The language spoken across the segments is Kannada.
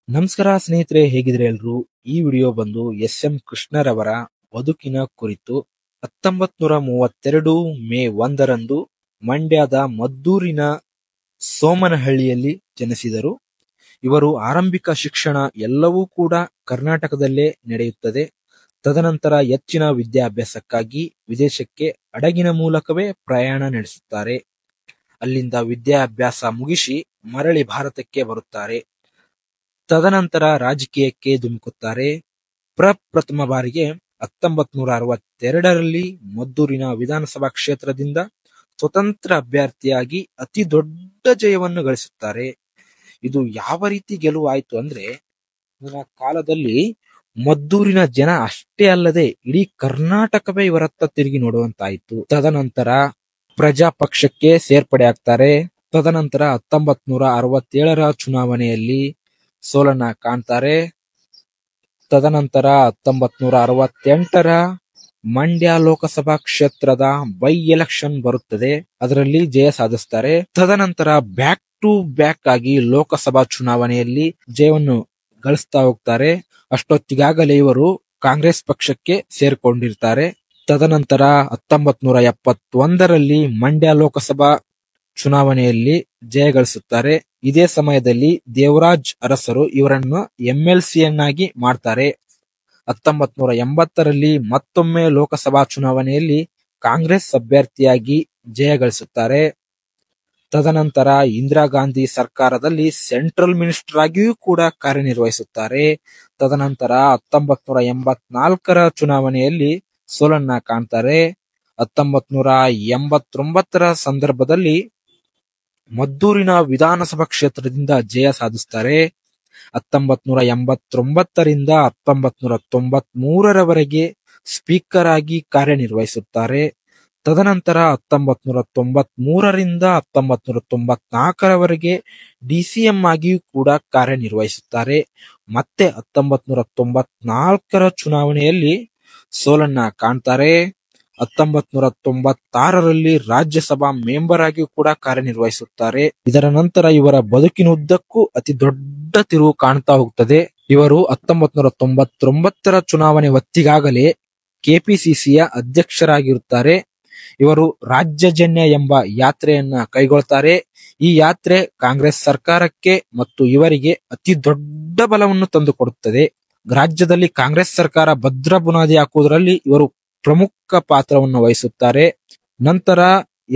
ನಮಸ್ಕಾರ ಸ್ನೇಹಿತರೆ, ಹೇಗಿದ್ರೆ ಎಲ್ರು. ಈ ವಿಡಿಯೋ ಬಂದು ಎಸ್.ಎಂ. ಕೃಷ್ಣರವರ ಬದುಕಿನ ಕುರಿತು. 1932 ಮೇ 1ರಂದು ಮಂಡ್ಯದ ಮದ್ದೂರಿನ ಸೋಮನಹಳ್ಳಿಯಲ್ಲಿ ಜನಿಸಿದರು. ಇವರು ಆರಂಭಿಕ ಶಿಕ್ಷಣ ಎಲ್ಲವೂ ಕೂಡ ಕರ್ನಾಟಕದಲ್ಲೇ ನಡೆಯುತ್ತದೆ. ತದನಂತರ ಹೆಚ್ಚಿನ ವಿದ್ಯಾಭ್ಯಾಸಕ್ಕಾಗಿ ವಿದೇಶಕ್ಕೆ ಹಡಗಿನ ಮೂಲಕವೇ ಪ್ರಯಾಣ ನಡೆಸುತ್ತಾರೆ. ಅಲ್ಲಿಂದ ವಿದ್ಯಾಭ್ಯಾಸ ಮುಗಿಸಿ ಮರಳಿ ಭಾರತಕ್ಕೆ ಬರುತ್ತಾರೆ. ತದನಂತರ ರಾಜಕೀಯಕ್ಕೆ ಧುಮುಕುತ್ತಾರೆ. ಪ್ರಪ್ರಥಮ ಬಾರಿಗೆ 1962ರಲ್ಲಿ ಮದ್ದೂರಿನ ವಿಧಾನಸಭಾ ಕ್ಷೇತ್ರದಿಂದ ಸ್ವತಂತ್ರ ಅಭ್ಯರ್ಥಿಯಾಗಿ ಅತಿ ದೊಡ್ಡ ಜಯವನ್ನು ಗಳಿಸುತ್ತಾರೆ. ಇದು ಯಾವ ರೀತಿ ಗೆಲುವಾಯಿತು ಅಂದ್ರೆ, ಆ ಕಾಲದಲ್ಲಿ ಮದ್ದೂರಿನ ಜನ ಅಷ್ಟೇ ಅಲ್ಲದೆ ಇಡೀ ಕರ್ನಾಟಕವೇ ಇವರತ್ತ ತಿರುಗಿ ನೋಡುವಂತಾಯಿತು. ತದನಂತರ ಪ್ರಜಾ ಪಕ್ಷಕ್ಕೆ ಸೇರ್ಪಡೆ ಆಗ್ತಾರೆ. ತದನಂತರ 1967ರ ಚುನಾವಣೆಯಲ್ಲಿ ಸೋಲನ್ನ ಕಾಣ್ತಾರೆ. ತದನಂತರ 1968ರ ಮಂಡ್ಯ ಲೋಕಸಭಾ ಕ್ಷೇತ್ರದ ಬೈ ಎಲೆಕ್ಷನ್ ಬರುತ್ತದೆ. ಅದರಲ್ಲಿ ಜಯ ಸಾಧಿಸ್ತಾರೆ. ತದನಂತರ ಬ್ಯಾಕ್ ಟು ಬ್ಯಾಕ್ ಆಗಿ ಲೋಕಸಭಾ ಚುನಾವಣೆಯಲ್ಲಿ ಜಯವನ್ನು ಗಳಿಸ್ತಾ ಹೋಗ್ತಾರೆ. ಅಷ್ಟೊತ್ತಿಗಾಗಲೇ ಇವರು ಕಾಂಗ್ರೆಸ್ ಪಕ್ಷಕ್ಕೆ ಸೇರ್ಕೊಂಡಿರ್ತಾರೆ. ತದನಂತರ 1971ರಲ್ಲಿ ಮಂಡ್ಯ ಲೋಕಸಭಾ ಚುನಾವಣೆಯಲ್ಲಿ ಜಯ ಗಳಿಸುತ್ತಾರೆ. ಇದೇ ಸಮಯದಲ್ಲಿ ದೇವರಾಜ್ ಅರಸರು ಇವರನ್ನು MLCಯನ್ನಾಗಿ ಮಾಡ್ತಾರೆ. 1980ರಲ್ಲಿ ಮತ್ತೊಮ್ಮೆ ಲೋಕಸಭಾ ಚುನಾವಣೆಯಲ್ಲಿ ಕಾಂಗ್ರೆಸ್ ಅಭ್ಯರ್ಥಿಯಾಗಿ ಜಯ ಗಳಿಸುತ್ತಾರೆ. ತದನಂತರ ಇಂದಿರಾ ಗಾಂಧಿ ಸರ್ಕಾರದಲ್ಲಿ ಸೆಂಟ್ರಲ್ ಮಿನಿಸ್ಟರ್ ಆಗಿಯೂ ಕೂಡ ಕಾರ್ಯನಿರ್ವಹಿಸುತ್ತಾರೆ. ತದನಂತರ 1984ರ ಚುನಾವಣೆಯಲ್ಲಿ ಸೋಲನ್ನ ಕಾಣ್ತಾರೆ. 1989ರ ಸಂದರ್ಭದಲ್ಲಿ ಮದ್ದೂರಿನ ವಿಧಾನಸಭಾ ಕ್ಷೇತ್ರದಿಂದ ಜಯ ಸಾಧಿಸುತ್ತಾರೆ. 1989ರಿಂದ 1993ರವರೆಗೆ ಸ್ಪೀಕರ್ ಆಗಿ ಕಾರ್ಯನಿರ್ವಹಿಸುತ್ತಾರೆ. ತದನಂತರ 1993ರಿಂದ 1994ರವರೆಗೆ DCM ಆಗಿಯೂ ಕೂಡ ಕಾರ್ಯನಿರ್ವಹಿಸುತ್ತಾರೆ. ಮತ್ತೆ 1994ರ ಚುನಾವಣೆಯಲ್ಲಿ ಸೋಲನ್ನ ಕಾಣ್ತಾರೆ. 1996ರಲ್ಲಿ ರಾಜ್ಯಸಭಾ ಮೆಂಬರ್ ಆಗಿಯೂ ಕೂಡ ಕಾರ್ಯನಿರ್ವಹಿಸುತ್ತಾರೆ. ಇದರ ನಂತರ ಇವರ ಬದುಕಿನುದ್ದಕ್ಕೂ ಅತಿ ದೊಡ್ಡ ತಿರುವು ಕಾಣ್ತಾ ಹೋಗ್ತದೆ. ಇವರು 1999ರ ಚುನಾವಣೆ ಹೊತ್ತಿಗಾಗಲೇ KPCCಯ ಅಧ್ಯಕ್ಷರಾಗಿರುತ್ತಾರೆ. ಇವರು ರಾಜ್ಯಜನ್ಯ ಎಂಬ ಯಾತ್ರೆಯನ್ನ ಕೈಗೊಳ್ತಾರೆ. ಈ ಯಾತ್ರೆ ಕಾಂಗ್ರೆಸ್ ಸರ್ಕಾರಕ್ಕೆ ಮತ್ತು ಇವರಿಗೆ ಅತಿ ದೊಡ್ಡ ಬಲವನ್ನು ತಂದುಕೊಡುತ್ತದೆ. ರಾಜ್ಯದಲ್ಲಿ ಕಾಂಗ್ರೆಸ್ ಸರ್ಕಾರ ಭದ್ರ ಬುನಾದಿ ಹಾಕುವುದರಲ್ಲಿ ಇವರು ಪ್ರಮುಖ ಪಾತ್ರವನ್ನು ವಹಿಸುತ್ತಾರೆ. ನಂತರ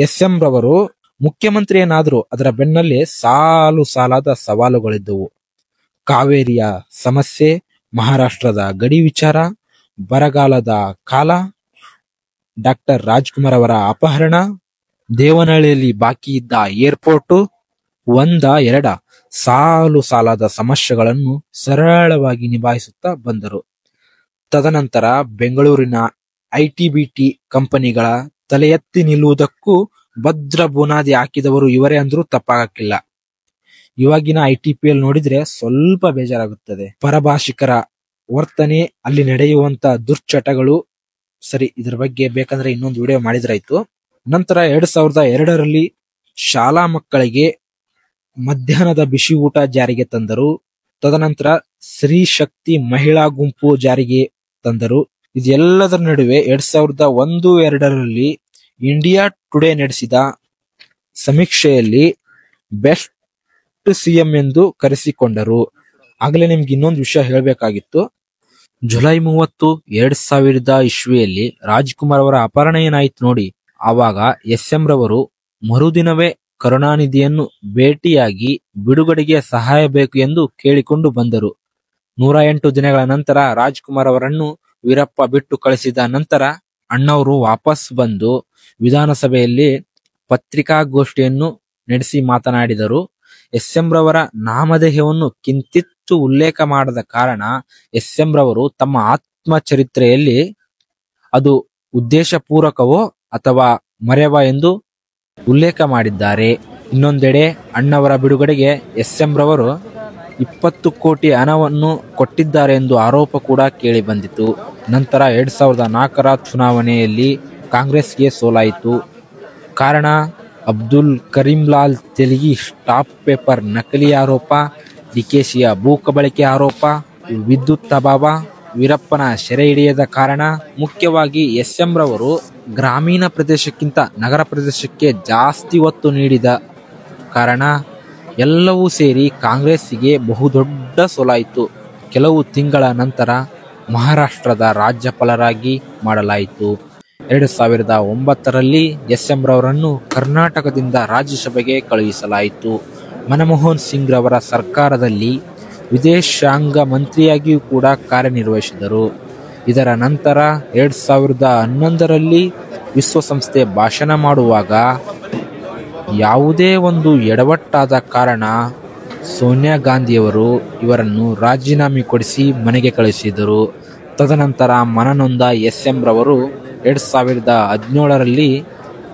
SM ರವರು ಮುಖ್ಯಮಂತ್ರಿ ಏನಾದ್ರು ಅದರ ಬೆನ್ನಲ್ಲೇ ಸಾಲು ಸಾಲಾದ ಸವಾಲುಗಳಿದ್ದವು. ಕಾವೇರಿಯ ಸಮಸ್ಯೆ, ಮಹಾರಾಷ್ಟ್ರದ ಗಡಿ ವಿಚಾರ, ಬರಗಾಲದ ಕಾಲ, ಡಾಕ್ಟರ್ ರಾಜ್ಕುಮಾರ್ ಅವರ ಅಪಹರಣ, ದೇವನಹಳ್ಳಿಯಲ್ಲಿ ಬಾಕಿ ಇದ್ದ ಏರ್ಪೋರ್ಟ್, ಎರಡ ಸಾಲು ಸಾಲಾದ ಸಮಸ್ಯೆಗಳನ್ನು ಸರಳವಾಗಿ ನಿಭಾಯಿಸುತ್ತಾ ಬಂದರು. ತದನಂತರ ಬೆಂಗಳೂರಿನ ITBT ಕಂಪನಿಗಳ ತಲೆ ಎತ್ತಿ ನಿಲ್ಲುವುದಕ್ಕೂ ಭದ್ರ ಬುನಾದಿ ಹಾಕಿದವರು ಇವರೇ ಅಂದ್ರೂ ತಪ್ಪಾಗಕ್ಕಿಲ್ಲ. ಇವಾಗಿನ ITPL ನೋಡಿದ್ರೆ ಸ್ವಲ್ಪ ಬೇಜಾರಾಗುತ್ತದೆ. ಪರಭಾಷಿಕರ ವರ್ತನೆ, ಅಲ್ಲಿ ನಡೆಯುವಂತ ದುಶ್ಚಟಗಳು. ಸರಿ, ಇದ್ರ ಬಗ್ಗೆ ಬೇಕಂದ್ರೆ ಇನ್ನೊಂದು ವಿಡಿಯೋ ಮಾಡಿದ್ರಾಯ್ತು. ನಂತರ 2002ರಲ್ಲಿ ಶಾಲಾ ಮಕ್ಕಳಿಗೆ ಮಧ್ಯಾಹ್ನದ ಬಿಸಿ ಊಟ ಜಾರಿಗೆ ತಂದರು. ತದನಂತರ ಸ್ತ್ರೀ ಶಕ್ತಿ ಮಹಿಳಾ ಗುಂಪು ಜಾರಿಗೆ ತಂದರು. ಇದೆಲ್ಲದರ ನಡುವೆ 2001-2ರಲ್ಲಿ ಇಂಡಿಯಾ ಟುಡೇ ನಡೆಸಿದ ಸಮೀಕ್ಷೆಯಲ್ಲಿ ಬೆಸ್ಟ್ CM ಎಂದು ಕರೆಸಿಕೊಂಡರು. ಆಗಲೇ ನಿಮ್ಗೆ ಇನ್ನೊಂದು ವಿಷಯ ಹೇಳಬೇಕಾಗಿತ್ತು. ಜುಲೈ 30, 2000 ರಾಜ್ಕುಮಾರ್ ಅವರ ಅಪಹರಣ ಏನಾಯ್ತು ನೋಡಿ, ಆವಾಗ SM ರವರು ಮರುದಿನವೇ ಕರುಣಾನಿಧಿಯನ್ನು ಭೇಟಿಯಾಗಿ ಬಿಡುಗಡೆಗೆ ಸಹಾಯ ಬೇಕು ಎಂದು ಕೇಳಿಕೊಂಡು ಬಂದರು. 108 ದಿನಗಳ ನಂತರ ರಾಜ್ಕುಮಾರ್ ಅವರನ್ನು ವೀರಪ್ಪ ಬಿಟ್ಟು ಕಳಿಸಿದ ನಂತರ ಅಣ್ಣವರು ವಾಪಸ್ ಬಂದು ವಿಧಾನಸಭೆಯಲ್ಲಿ ಪತ್ರಿಕಾಗೋಷ್ಠಿಯನ್ನು ನಡೆಸಿ ಮಾತನಾಡಿದರು. SM ರವರ ನಾಮಧೇಯವನ್ನು ಕಿಂಚಿತ್ತು ಉಲ್ಲೇಖ ಮಾಡದ ಕಾರಣ SM ರವರು ತಮ್ಮ ಆತ್ಮಚರಿತ್ರೆಯಲ್ಲಿ ಅದು ಉದ್ದೇಶಪೂರ್ವಕವೋ ಅಥವಾ ಮರೆವ ಎಂದು ಉಲ್ಲೇಖ ಮಾಡಿದ್ದಾರೆ. ಇನ್ನೊಂದೆಡೆ ಅಣ್ಣವರ ಬಿಡುಗಡೆಗೆ SM ರವರು 20 ಕೋಟಿ ಹಣವನ್ನು ಕೊಟ್ಟಿದ್ದಾರೆ ಎಂದು ಆರೋಪ ಕೂಡ ಕೇಳಿ ಬಂದಿತು. ನಂತರ 2004ರ ಚುನಾವಣೆಯಲ್ಲಿ ಕಾಂಗ್ರೆಸ್ಗೆ ಸೋಲಾಯಿತು. ಕಾರಣ ಅಬ್ದುಲ್ ಕರೀಂಲಾಲ್ ತೆಲಗಿ ಸ್ಟಾಪ್ ಪೇಪರ್ ನಕಲಿ ಆರೋಪ, ಡಿಕೆಶಿಯ ಭೂ ಕಬಳಿಕೆ ಆರೋಪ, ವಿದ್ಯುತ್ ಅಭಾವ, ವೀರಪ್ಪನ ಸೆರೆ ಹಿಡಿಯದ ಕಾರಣ, ಮುಖ್ಯವಾಗಿ ಎಸ್.ಎಂ. ರವರು ಗ್ರಾಮೀಣ ಪ್ರದೇಶಕ್ಕಿಂತ ನಗರ ಪ್ರದೇಶಕ್ಕೆ ಜಾಸ್ತಿ ಒತ್ತು ನೀಡಿದ ಕಾರಣ ಎಲ್ಲವೂ ಸೇರಿ ಕಾಂಗ್ರೆಸ್ಸಿಗೆ ಬಹುದೊಡ್ಡ ಸೋಲಾಯಿತು. ಕೆಲವು ತಿಂಗಳ ನಂತರ ಮಹಾರಾಷ್ಟ್ರದ ರಾಜ್ಯಪಾಲರಾಗಿ ಮಾಡಲಾಯಿತು. 2009ರಲ್ಲಿ ಎಸ್.ಎಂ. ರವರನ್ನು ಕರ್ನಾಟಕದಿಂದ ರಾಜ್ಯಸಭೆಗೆ ಕಳುಹಿಸಲಾಯಿತು. ಮನಮೋಹನ್ ಸಿಂಗ್ ರವರ ಸರ್ಕಾರದಲ್ಲಿ ವಿದೇಶಾಂಗ ಮಂತ್ರಿಯಾಗಿಯೂ ಕೂಡ ಕಾರ್ಯನಿರ್ವಹಿಸಿದರು. ಇದರ ನಂತರ 2011ರಲ್ಲಿ ವಿಶ್ವಸಂಸ್ಥೆ ಭಾಷಣ ಮಾಡುವಾಗ ಯಾವುದೇ ಒಂದು ಎಡವಟ್ಟಾದ ಕಾರಣ ಸೋನಿಯಾ ಗಾಂಧಿಯವರು ಇವರನ್ನು ರಾಜೀನಾಮೆ ಕೊಡಿಸಿ ಮನೆಗೆ ಕಳುಹಿಸಿದರು. ತದನಂತರ ಮನನೊಂದ ಎಸ್.ಎಂ. ರವರು 2017ರಲ್ಲಿ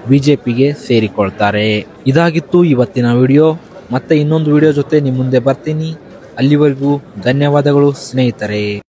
ಬಿಜೆಪಿಗೆ ಸೇರಿಕೊಳ್ತಾರೆ. ಇದಾಗಿತ್ತು ಇವತ್ತಿನ ವಿಡಿಯೋ. ಮತ್ತೆ ಇನ್ನೊಂದು ವಿಡಿಯೋ ಜೊತೆ ನಿಮ್ಮ ಮುಂದೆ ಬರ್ತೀನಿ. ಅಲ್ಲಿವರೆಗೂ ಧನ್ಯವಾದಗಳು ಸ್ನೇಹಿತರೆ.